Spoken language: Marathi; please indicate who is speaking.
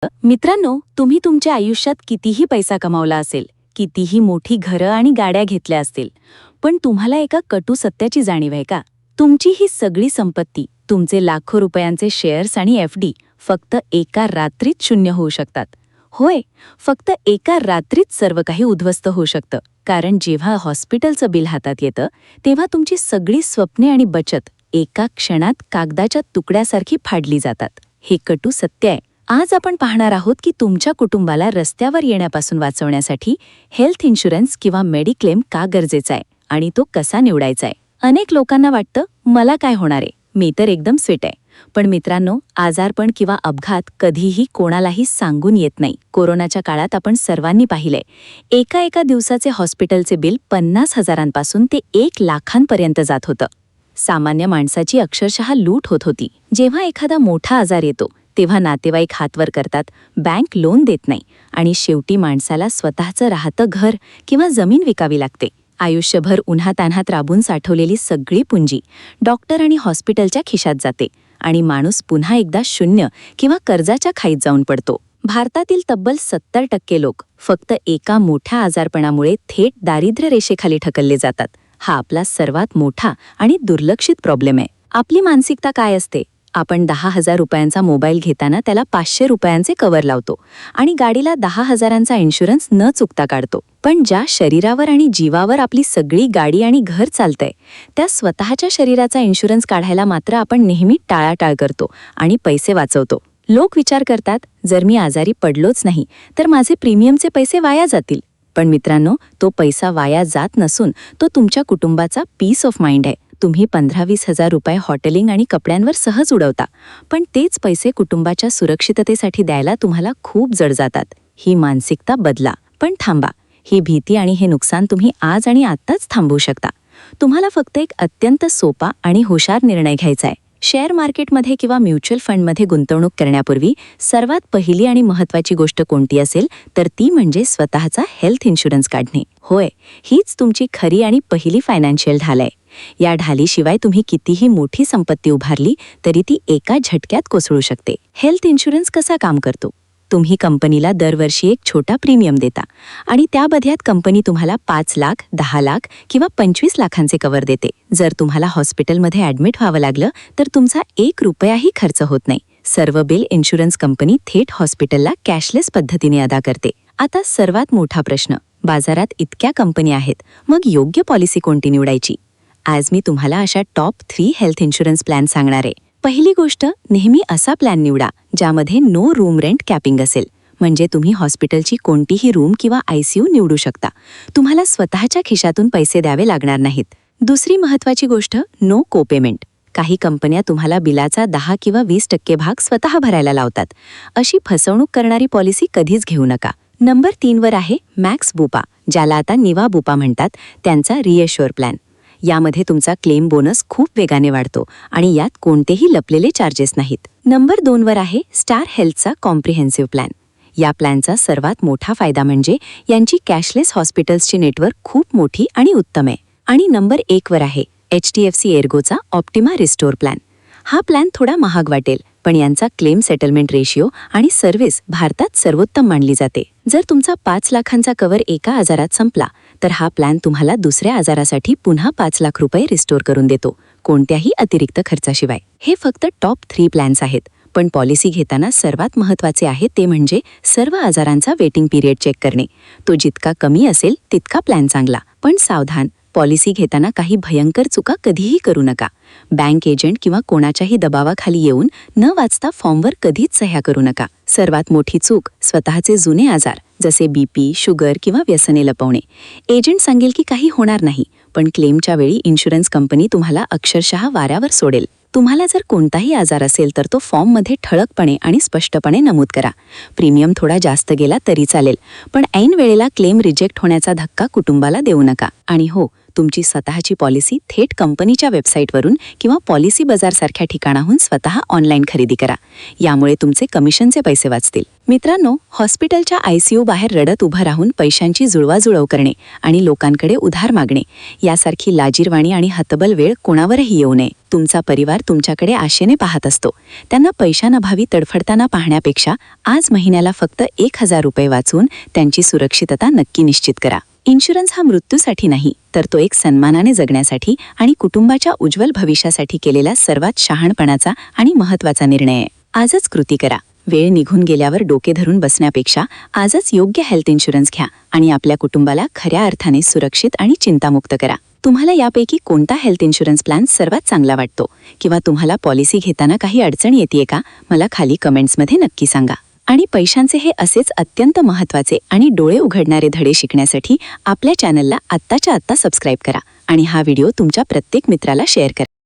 Speaker 1: मित्रांनो, तुम्ही तुमच्या आयुष्यात कितीही पैसा कमावला असेल, कितीही मोठी घरं आणि गाड्या घेतल्या असतील, पण तुम्हाला एका कटू सत्याची जाणीव आहे का? तुमची ही सगळी संपत्ती, तुमचे लाखो रुपयांचे शेअर्स आणि एफडी फक्त एका रात्रीत शून्य होऊ शकतात. होय, फक्त एका रात्रीत सर्व काही उद्ध्वस्त होऊ शकतं. कारण जेव्हा हॉस्पिटलचं बिल हातात येतं, तेव्हा तुमची सगळी स्वप्ने आणि बचत एका क्षणात कागदाच्या तुकड्यासारखी फाडली जातात. हे कटू सत्य आहे. आज आपण पाहणार आहोत की तुमच्या कुटुंबाला रस्त्यावर येण्यापासून वाचवण्यासाठी हेल्थ इन्शुरन्स किंवा मेडिक्लेम का गरजेचा आहे आणि तो कसा निवडायचा आहे. अनेक लोकांना वाटतं, मला काय होणार आहे, मी तर एकदम स्वीट आहे. पण मित्रांनो, आजारपण किंवा अपघात कधीही कोणालाही सांगून येत नाही. कोरोनाच्या काळात आपण सर्वांनी पाहिलंय, एका दिवसाचे हॉस्पिटलचे बिल 50,000पासून ते 1,00,000पर्यंत जात होतं. सामान्य माणसाची अक्षरशः लूट होत होती. जेव्हा एखादा मोठा आजार येतो, तेव्हा नातेवाईक हातवर करतात, बँक लोन देत नाही आणि शेवटी माणसाला स्वतःचं राहतं घर किंवा जमीन विकावी लागते. आयुष्यभर उन्हातान्हात राबून साठवलेली सगळी पुंजी डॉक्टर आणि हॉस्पिटलच्या खिशात जाते आणि माणूस पुन्हा एकदा शून्य किंवा कर्जाच्या खाईत जाऊन पडतो. भारतातील तब्बल 70% लोक फक्त एका मोठ्या आजारपणामुळे थेट दारिद्र्य रेषेखाली ढकलले जातात. हा आपला सर्वात मोठा आणि दुर्लक्षित प्रॉब्लेम आहे. आपली मानसिकता काय असते? आपण 10,000 रुपयांचा मोबाईल घेताना त्याला 500 रुपयांचे कव्हर लावतो आणि गाडीला 10,000चा इन्शुरन्स न चुकता काढतो. पण ज्या शरीरावर आणि जीवावर आपली सगळी गाडी आणि घर चालतंय, त्या स्वतःच्या शरीराचा इन्शुरन्स काढायला मात्र आपण नेहमी टाळाटाळ करतो आणि पैसे वाचवतो. लोक विचार करतात, जर मी आजारी पडलोच नाही तर माझे प्रीमियमचे पैसे वाया जातील. पण मित्रांनो, तो पैसा वाया जात नसून तो तुमच्या कुटुंबाचा पीस ऑफ माइंड आहे. तुम्ही 15-20 हजार रुपये हॉटेलिंग आणि कपड्यांवर सहज उडवता, पण तेच पैसे कुटुंबाच्या सुरक्षिततेसाठी द्यायला तुम्हाला खूप जड जातात. ही मानसिकता बदला. पण थांबा, ही भीती आणि हे नुकसान तुम्ही आज आणि आत्ताच थांबवू शकता. तुम्हाला फक्त एक अत्यंत सोपा आणि हुशार निर्णय घ्यायचा आहे. शेअर मार्केटमध्ये किंवा म्युच्युअल फंडमध्ये गुंतवणूक करण्यापूर्वी सर्वात पहिली आणि महत्त्वाची गोष्ट कोणती असेल तर ती म्हणजे स्वतःचा हेल्थ इन्शुरन्स काढणे. होय, हीच तुमची खरी आणि पहिली फायनान्शियल ढाल आहे. या ढालीशिवाय तुम्ही कितीही मोठी संपत्ती उभारली तरी ती एका झटक्यात कोसळू शकते. हेल्थ इन्शुरन्स कसा काम करतो? तुम्ही कंपनीला दरवर्षी एक छोटा प्रीमियम देता आणि त्या बदल्यात कंपनी तुम्हाला 5 लाख, 10 लाख किंवा 25 लाखांचे कव्हर देते. जर तुम्हाला हॉस्पिटलमध्ये ॲडमिट व्हावं लागलं तर तुमचा 1 रुपयाही खर्च होत नाही. सर्व बिल इन्शुरन्स कंपनी थेट हॉस्पिटलला कॅशलेस पद्धतीने अदा करते. आता सर्वात मोठा प्रश्न, बाजारात इतक्या कंपनी आहेत, मग योग्य पॉलिसी कोणती निवडायची? आज मी तुम्हाला अशा टॉप 3 हेल्थ इन्शुरन्स प्लॅन सांगणार आहे. पहिली गोष्ट, नेहमी असा प्लॅन निवडा ज्यामध्ये नो रूम रेंट कॅपिंग असेल. म्हणजे तुम्ही हॉस्पिटलची कोणतीही रूम किंवा ICU निवडू शकता. तुम्हाला स्वतःच्या खिशातून पैसे द्यावे लागणार नाहीत. दुसरी महत्त्वाची गोष्ट, नो कोपेमेंट. काही कंपन्या तुम्हाला बिलाचा 10 किंवा 20% भाग स्वतः भरायला लावतात. अशी फसवणूक करणारी पॉलिसी कधीच घेऊ नका. नंबर 3 वर आहे मॅक्स बुपा, ज्याला आता निवा बुपा म्हणतात, त्यांचा रिएश्युअर प्लॅन. यामध्ये तुमचा क्लेम बोनस खूप वेगाने वाढतो आणि यात कोणतेही लपलेले चार्जेस नाहीत. नंबर 2 वर आहे स्टार हेल्थचा कॉम्प्रिहेन्सिव्ह प्लॅन. या प्लॅनचा सर्वात मोठा फायदा म्हणजे यांची कॅशलेस हॉस्पिटल्सची नेटवर्क खूप मोठी आणि उत्तम आहे. आणि नंबर 1 वर आहे HDFC एर्गोचा ऑप्टिमा रिस्टोर प्लॅन. हा प्लॅन थोडा महाग वाटेल, पण यांचा क्लेम सेटलमेंट रेशिओ आणि सर्व्हिस भारतात सर्वोत्तम मानली जाते. जर तुमचा 5 लाखांचा कव्हर एका आजारात संपला तर हा प्लॅन तुम्हाला दुसऱ्या आजारासाठी पुन्हा 5 लाख रुपये रिस्टोर करून देतो, कोणत्याही अतिरिक्त खर्चाशिवाय. हे फक्त टॉप 3 प्लॅन्स आहेत, पण पॉलिसी घेताना सर्वात महत्त्वाचे आहे ते म्हणजे सर्व आजारांचा वेटिंग पिरियड चेक करणे. तो जितका कमी असेल तितका प्लॅन चांगला. पण सावधान, पॉलिसी घेताना काही भयंकर चुका कधीही करू नका. बँक एजंट किंवा कोणाच्याही दबावाखाली येऊन न वाचता फॉर्मवर कधीच सह्या करू नका. सर्वात मोठी चूक, स्वतःचे जुने आजार जसे BP, शुगर किंवा व्यसने लपवणे. एजंट सांगेल की काही होणार नाही, पण क्लेमच्या वेळी इन्शुरन्स कंपनी तुम्हाला अक्षरशः वाऱ्यावर सोडेल. तुम्हाला जर कोणताही आजार असेल तर तो फॉर्ममध्ये ठळकपणे आणि स्पष्टपणे नमूद करा. प्रीमियम थोडा जास्त गेला तरी चालेल, पण ऐन वेळेला क्लेम रिजेक्ट होण्याचा धक्का कुटुंबाला देऊ नका. आणि हो, तुमची स्वतःची पॉलिसी थेट कंपनीच्या वेबसाईटवरून किंवा पॉलिसी बाजारसारख्या ठिकाणाहून स्वतः ऑनलाईन खरेदी करा. यामुळे तुमचे कमिशनचे पैसे वाचतील. मित्रांनो, हॉस्पिटलच्या ICU बाहेर रडत उभं राहून पैशांची जुळवाजुळव करणे आणि लोकांकडे उधार मागणे यासारखी लाजिरवाणी आणि हतबल वेळ कोणावरही येऊ नये. तुमचा परिवार तुमच्याकडे आशेने पाहत असतो. त्यांना पैशांअभावी तडफडताना पाहण्यापेक्षा आज महिन्याला फक्त 1000 रुपये वाचवून त्यांची सुरक्षितता नक्की निश्चित करा. इन्शुरन्स हा मृत्यूसाठी नाही, तर तो एक सन्मानाने जगण्यासाठी आणि कुटुंबाच्या उज्ज्वल भविष्यासाठी केलेला सर्वात शहाणपणाचा आणि महत्त्वाचा निर्णय आहे. आजच कृती करा. वेळ निघून गेल्यावर डोके धरून बसण्यापेक्षा आजच योग्य हेल्थ इन्शुरन्स घ्या आणि आपल्या कुटुंबाला खऱ्या अर्थाने सुरक्षित आणि चिंतामुक्त करा. तुम्हाला यापैकी कोणता हेल्थ इन्शुरन्स प्लॅन सर्वात चांगला वाटतो किंवा तुम्हाला पॉलिसी घेताना काही अडचण येते का, मला खाली कमेंट्समध्ये नक्की सांगा. आणि पैशांचे हे असेच अत्यंत महत्त्वाचे आणि डोळे उघडणारे धडे शिकण्यासाठी आपल्या चॅनलला आत्ताच्या आत्ता सबस्क्राईब करा आणि हा व्हिडिओ तुमच्या प्रत्येक मित्राला शेअर करा.